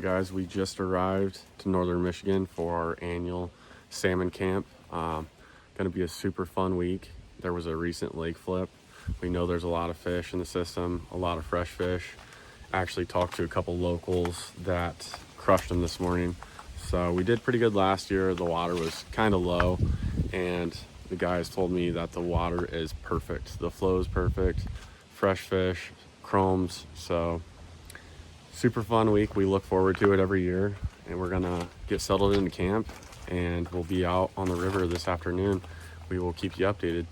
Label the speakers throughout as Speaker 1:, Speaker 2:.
Speaker 1: guys, we just arrived to northern Michigan for our annual salmon camp. Gonna be a super fun week. There was a recent lake flip. We know there's a lot of fish in the system, a lot of fresh fish. Actually talked to a couple locals that crushed them this morning. So we did pretty good last year. The water was kind of low, and the guys told me that the water is perfect. The flow is perfect, fresh fish, chromes. So super fun week. We look forward to it every year, and we're gonna get settled into camp, and we'll be out on the river this afternoon. We will keep you updated.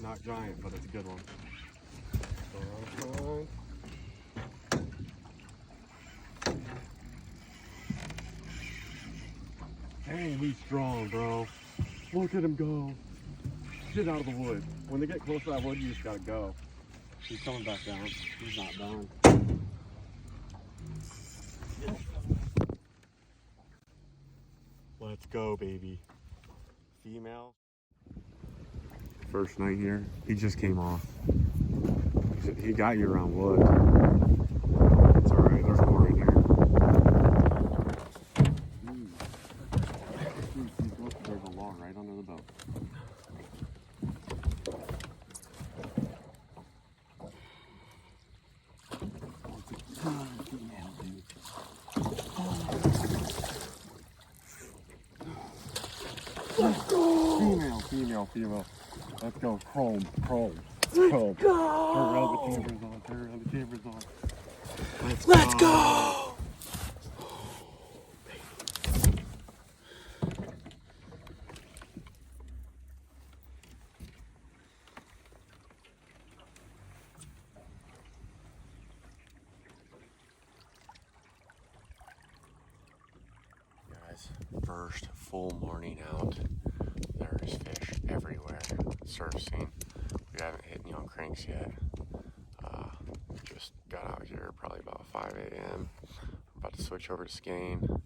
Speaker 1: Not giant, but it's a good one. Dang, he's strong, bro. Look at him go. Get out of the wood. When they get close to that wood, you just gotta go. He's coming back down. He's not done. Let's go, baby. Female. First night here, he just came off. He got you around wood. It's all right. There's more in here. There's a log right under the boat. Let's go. Female. Let's go. Chrome. Let's go. Turn around the chambers on. Let's go. Guys, first full morning out. There's fish everywhere. Surfacing. We haven't hit any on cranks yet. Just got out here probably about 5 a.m. I'm about to switch over to skein. I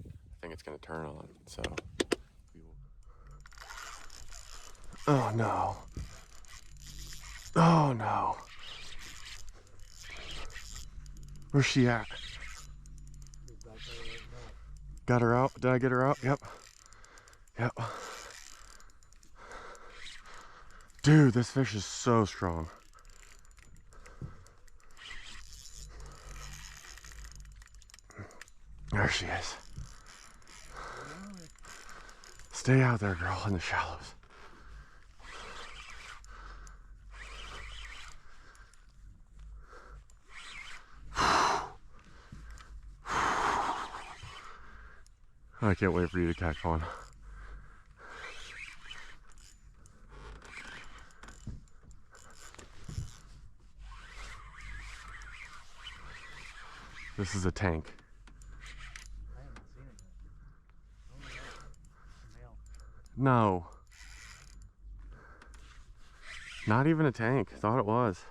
Speaker 1: think it's gonna turn on, so we will. Oh no. Oh no. Where's she at? Got her out? Did I get her out? Yep. Dude, this fish is so strong. There she is. Stay out there, girl, in the shallows. I can't wait for you to catch one. This is a tank.
Speaker 2: I haven't seen it yet. Male.
Speaker 1: No. Not even a tank. Thought it was.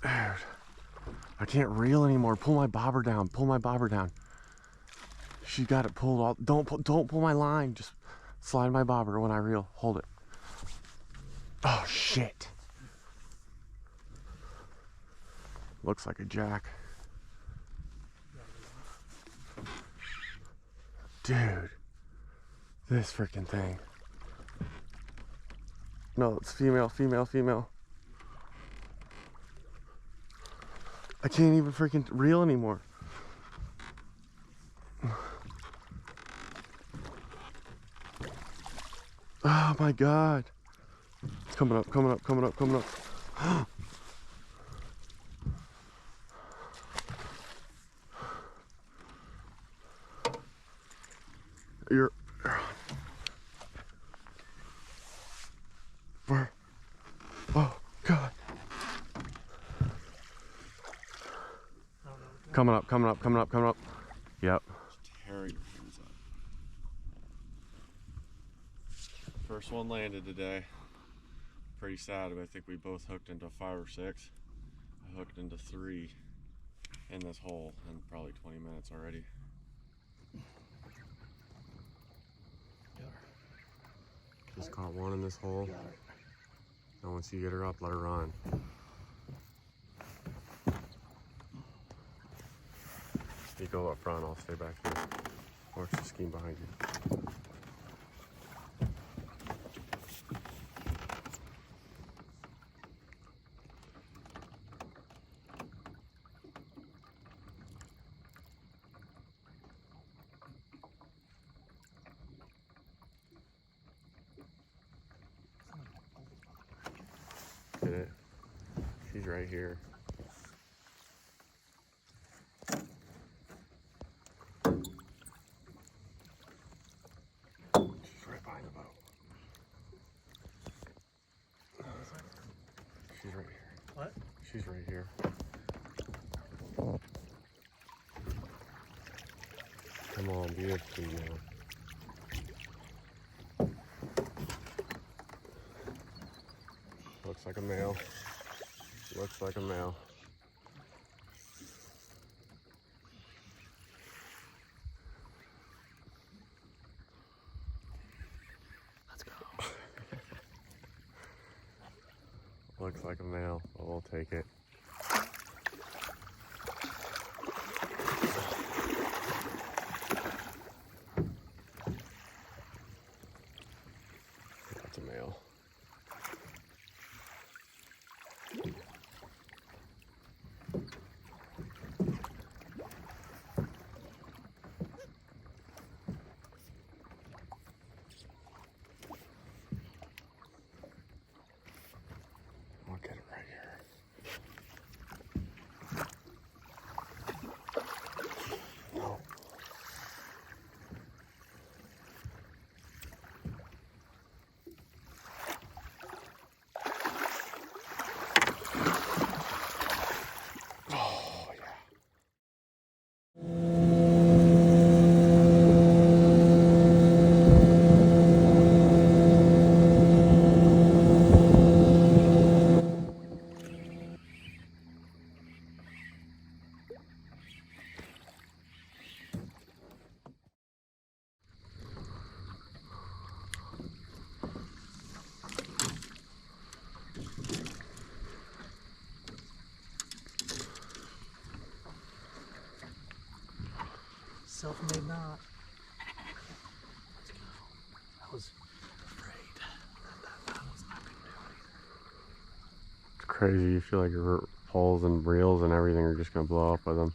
Speaker 1: Dude, I can't reel anymore. Pull my bobber down. She got it pulled all. Don't pull my line. Just slide my bobber when I reel. Hold it. Oh shit. Looks like a jack. Dude, this freaking thing. No, it's female. I can't even freaking reel anymore. Oh my God. It's coming up. you're. Where? Oh, God. Coming up, coming up, coming up, coming up. Yep. Tear your hands up. First one landed today. Pretty sad, but I think we both hooked into 5 or 6. I hooked into 3 in this hole in probably 20 minutes already. Just caught one in this hole. And once you get her up, let her run. You go up front, I'll stay back here. Watch the skein behind you. Get it? She's right here. She's right behind the boat. She's right here.
Speaker 2: What?
Speaker 1: She's right here. Come on, be a female. Looks like a male. Looks like a male.
Speaker 2: Let's go.
Speaker 1: Looks like a male, but we'll take it. That's a male. I'll get it right here. No. Oh, yeah.
Speaker 2: Self-made knot. Let's go. I was afraid that knot was not going to do anything.
Speaker 1: It's crazy. You feel like your poles and reels and everything are just going to blow up with them.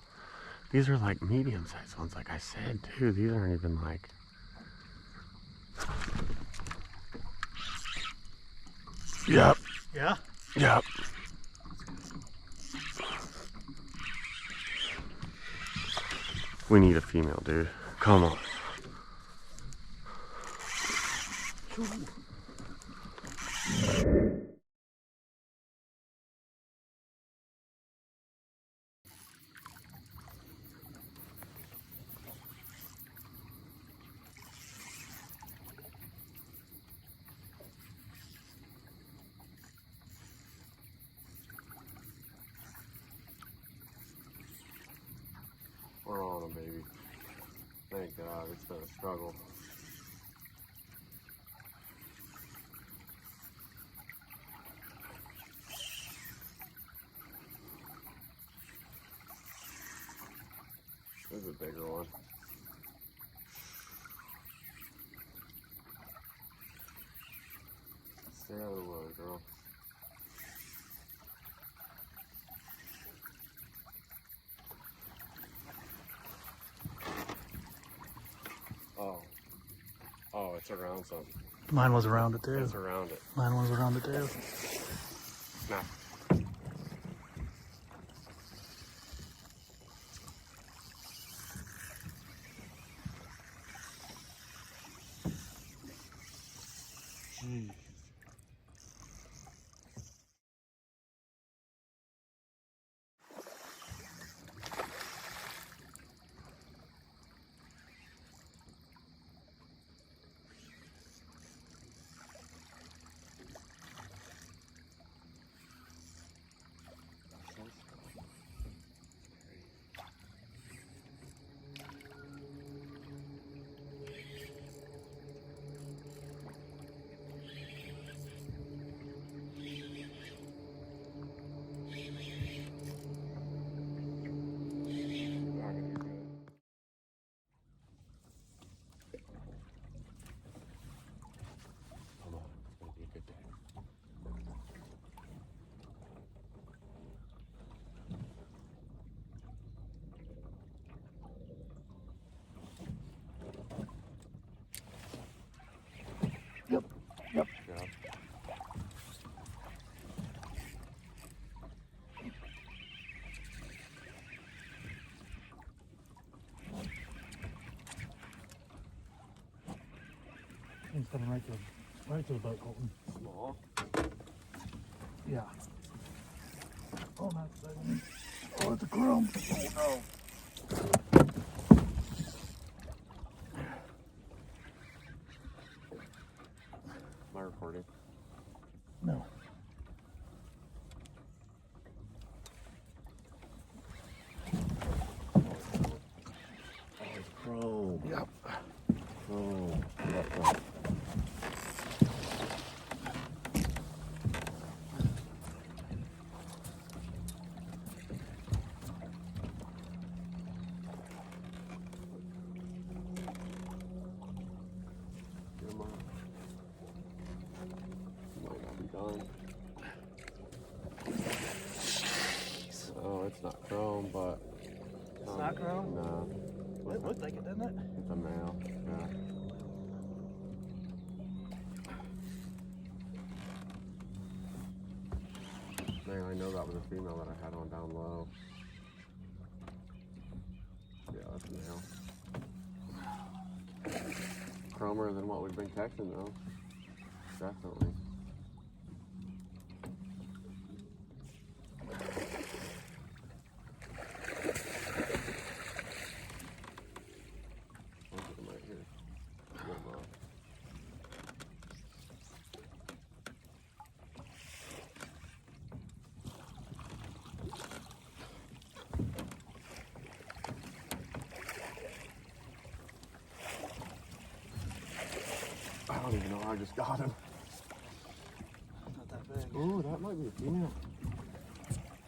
Speaker 1: These are like medium-sized ones, like I said, too. These aren't even like... Yep.
Speaker 2: Yeah?
Speaker 1: Yep. We need a female, dude. Come on. We're on them, baby. Thank God, it's been a struggle. This is a bigger one. Stay out of the way, girl. Oh. Oh, it's around something.
Speaker 2: Mine was around it too.
Speaker 1: It's around it.
Speaker 2: Mine was around it too.
Speaker 1: Snap.
Speaker 2: Jeez.
Speaker 1: Come on, it's gonna be a good day.
Speaker 2: Yep. Yep.
Speaker 1: Yeah.
Speaker 2: He's coming right to the boat, Colton.
Speaker 1: Small.
Speaker 2: Yeah. Oh, that's a big one. Oh, it's a chrome. Oh, no.
Speaker 1: Am I recording?
Speaker 2: No.
Speaker 1: Oh, it's chrome.
Speaker 2: Yep.
Speaker 1: Chrome. Yep. Come on. Might not be done. Oh, it's not chrome, but
Speaker 2: It's not chrome?
Speaker 1: no,
Speaker 2: It looked like it, didn't it?
Speaker 1: it's a male. Yeah. Man, I know that was a female that I had on down low. Yeah, that's a male. Chromer than what we've been catching though. Definitely. Look at him right here. Get him off. I don't even know how I just got him.
Speaker 2: Not that big.
Speaker 1: Ooh, that might be a female.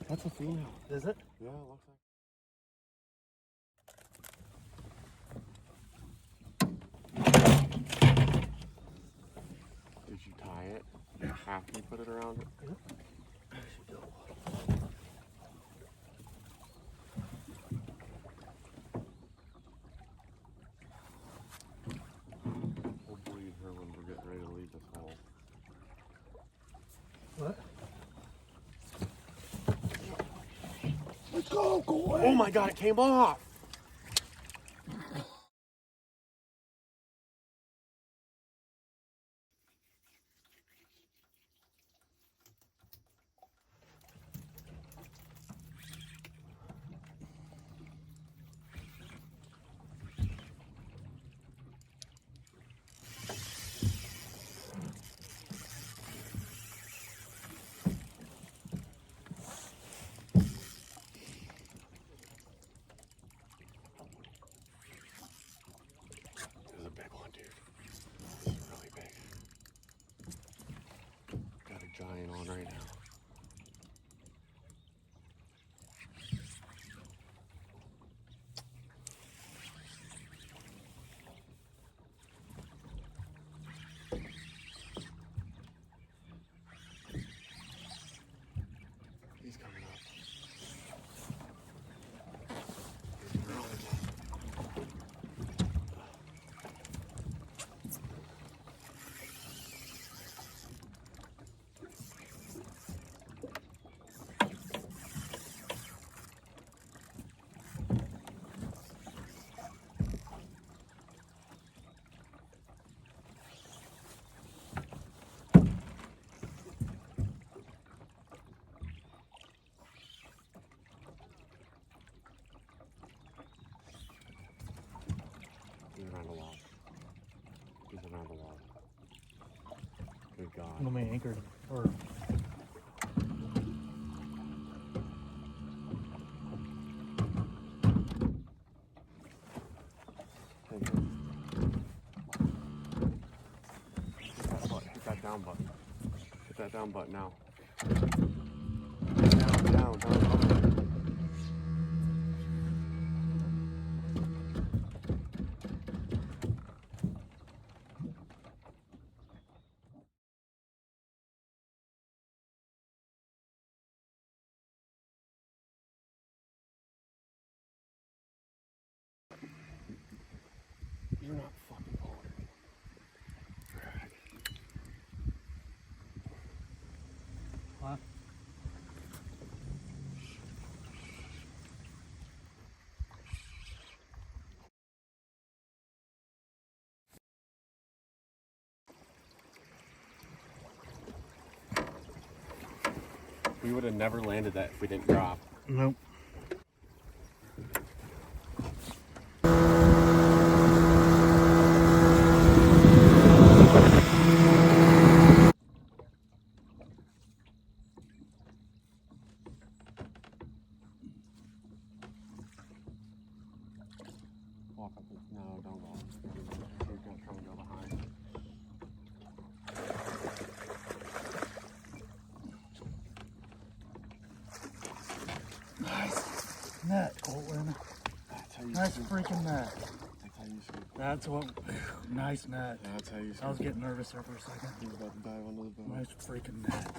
Speaker 1: That's a female.
Speaker 2: Is it?
Speaker 1: Yeah, it looks like. Did you tie it after you put it around it?
Speaker 2: Yep. There she go.
Speaker 1: We'll bleed her when we're getting ready to leave this hole.
Speaker 2: What? Let's go, go
Speaker 1: Oh my god, it came off!
Speaker 2: When we anchored, or
Speaker 1: Hit that down button. Hit that down button now. Down. You're not fucking holding.
Speaker 2: what?
Speaker 1: We would have never landed that if we didn't drop.
Speaker 2: Nope.
Speaker 1: Walk up. No, don't walk. You're gonna try and go behind.
Speaker 2: Nice net, Colton.
Speaker 1: That's how you
Speaker 2: Nice
Speaker 1: swim.
Speaker 2: freaking net.
Speaker 1: That's how you swim.
Speaker 2: That's what. Nice net.
Speaker 1: That's how you swim.
Speaker 2: I was getting nervous there for a second.
Speaker 1: He's about to dive under the boat.
Speaker 2: Nice freaking net.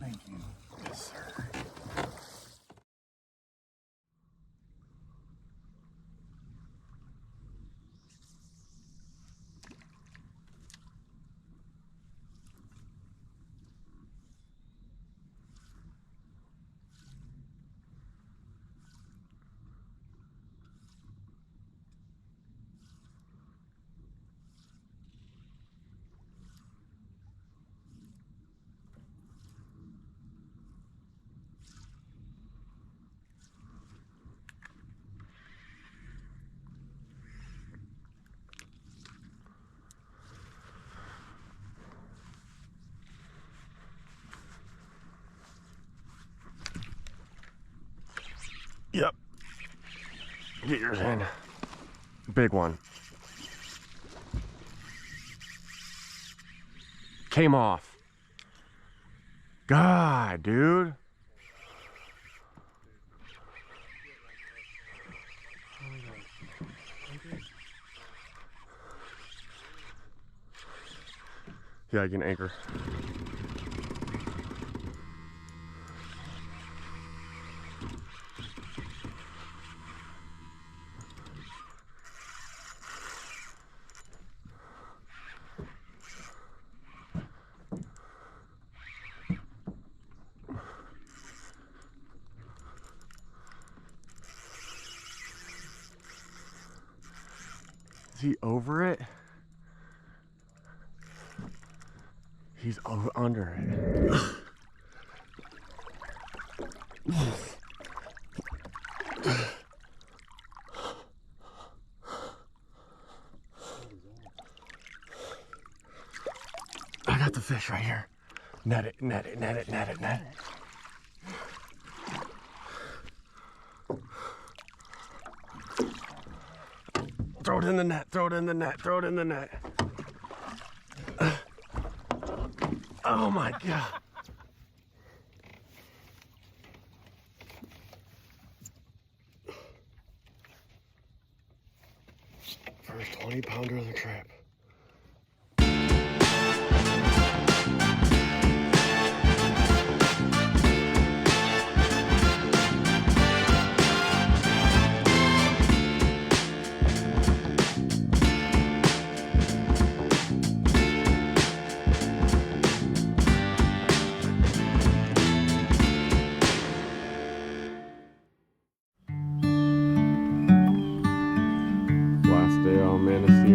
Speaker 2: Thank you.
Speaker 1: Yes, sir. Yep. Get yours in. Big one. Came off. God, dude. Yeah, I can anchor. Is he over it? He's under it. I got the fish right here. Net it, net it, net it, net it, net it. Throw it in the net, throw it in the net, throw it in the net. Oh my God. First 20-pounder of the trip. Last day on Manistee